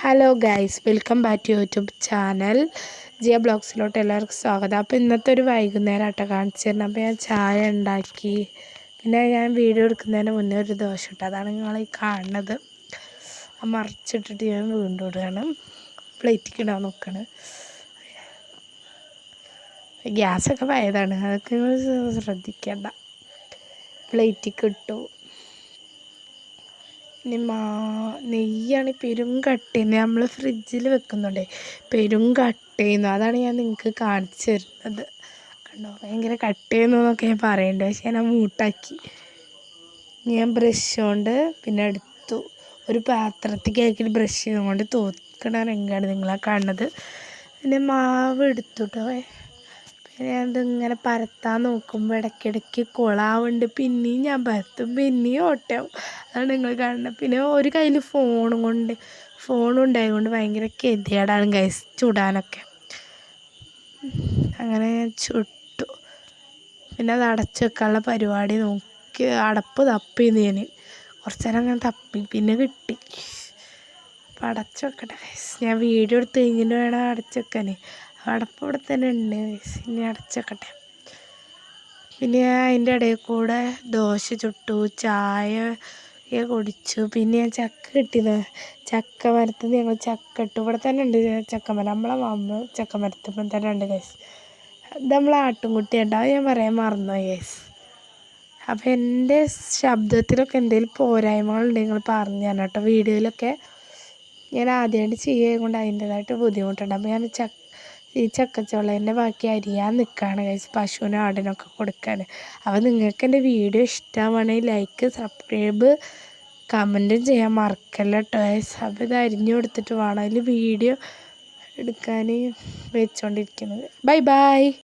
Hello guys, welcome back to YouTube channel Jiya ബ്ലോഗ്സിലോട്ട് എല്ലാവർക്കും സ്വാഗതം. അപ്പോൾ ഇന്നത്തെ ഒരു വൈകുന്നേരം ആട്ടോ കാണിച്ചു തരണം. അപ്പോൾ ഞാൻ ചായ ഉണ്ടാക്കി, പിന്നെ ഞാൻ വീഡിയോ എടുക്കുന്നതിന് മുന്നേ ഒരു ദോശ ഇട്ടു. അതാണ് നിങ്ങൾ ഈ കാണുന്നത്. മറിച്ചിട്ടിട്ട് ഞാൻ വീണ്ടും ഇടുകയാണ്. പ്ലേറ്റിക്ക് ഇടാൻ നോക്കുകയാണ്. ഗ്യാസൊക്കെ പഴയതാണ്, അതൊക്കെ നിങ്ങൾ ശ്രദ്ധിക്കേണ്ട. പ്ലേറ്റിക്ക് ഇട്ടു. ഇനി നെയ്യാണ് പെരും കട്ടയുന്നത്. നമ്മൾ ഫ്രിഡ്ജിൽ വെക്കുന്നുണ്ടേ, പെരും കട്ടയുന്നു. അതാണ് ഞാൻ നിങ്ങൾക്ക് കാണിച്ചു തരുന്നത്. കണ്ടോ, ഭയങ്കര കട്ടയെന്നൊക്കെ ഞാൻ പറയണ്ടേ, പക്ഷേ ഞാൻ മൂട്ടാക്കി. ഞാൻ ബ്രഷ് കൊണ്ട് പിന്നെ എടുത്തു, ഒരു പാത്രത്തേക്ക് ബ്രഷ് ചെയ്തുകൊണ്ട് തോക്കണ രംഗമാണ് നിങ്ങളാ കാണുന്നത്. പിന്നെ മാവ് എടുത്തുട്ടോ. പിന്നെ അതിങ്ങനെ പരത്താൻ നോക്കുമ്പോൾ ഇടയ്ക്കിടയ്ക്ക് കുളാവുണ്ട്. പിന്നെയും ഞാൻ പരത്തും, പിന്നെയും ഓട്ടയാവും. അതാണ് നിങ്ങൾ കാണുന്നത്. പിന്നെ ഒരു കയ്യിൽ ഫോണുണ്ടായതുകൊണ്ട് ഭയങ്കര ഗതികേടാണ് ഗൈസ് ചുടാനൊക്കെ. അങ്ങനെ ഞാൻ ചുട്ടു. പിന്നെ അത് അടച്ചു വെക്കാനുള്ള പരിപാടി നോക്കി അടപ്പ് തപ്പിന്ന് ഞാൻ കുറച്ച് നേരം അങ്ങനെ തപ്പി, പിന്നെ കിട്ടി. അപ്പം അടച്ചു വെക്കട്ടെ ഗൈസ്. ഞാൻ വീഡിയോ എടുത്ത് കഴിഞ്ഞിട്ട് വേണം അടച്ചു വെക്കാൻ. അടപ്പ് ഇവിടെ തന്നെ ഉണ്ട് ഗൈസ്. ഇനി അടച്ചു വെക്കട്ടെ. പിന്നെ അതിൻ്റെ ഇടയിൽ കൂടെ ദോശ ചുട്ടു, ചായ കുടിച്ചു. പിന്നെ ഞാൻ ചക്ക കിട്ടിയത്, ചക്ക മരത്തുനിന്ന് ഞങ്ങൾ ചക്ക ഇട്ടു. ഇവിടെ തന്നെ ഉണ്ട് ചക്കമരം, നമ്മളെ മാമ്പ് ചക്ക മരത്തുമ്പോൾ തന്നെ ഉണ്ട് ഗൈസ്. ഇത് നമ്മളെ ആട്ടുംകുട്ടി ഉണ്ടാവും, ഞാൻ പറയാൻ മറന്നുപോയി ഗൈസ്. അപ്പോൾ എൻ്റെ ശബ്ദത്തിലൊക്കെ എന്തെങ്കിലും പോരായ്മകളുണ്ടെങ്കിൽ നിങ്ങൾ പറഞ്ഞു തരണം കേട്ടോ. വീഡിയോയിലൊക്കെ ഞാൻ ആദ്യമായിട്ട് ചെയ്യുന്നത് കൊണ്ട് അതിൻ്റേതായിട്ട് ബുദ്ധിമുട്ടുണ്ട്. അപ്പോൾ ഞാൻ ഈ ചക്കച്ചുളേൻ്റെ ബാക്കി അരിയാൻ നിൽക്കുകയാണ് ഗൈസ്, പശുവിനും ആടിനൊക്കെ കൊടുക്കാൻ. അപ്പോൾ നിങ്ങൾക്ക് എൻ്റെ വീഡിയോ ഇഷ്ടമാണെങ്കിൽ ലൈക്ക്, സബ്സ്ക്രൈബ്, കമൻറ്റും ചെയ്യാൻ മറക്കല്ല കേട്ടോ ഗൈസ്. അപ്പോൾ ഇത് അരിഞ്ഞു കൊടുത്തിട്ട് വേണം അതിൽ വീഡിയോ എടുക്കാൻ വെച്ചുകൊണ്ടിരിക്കുന്നത്. Bye bye.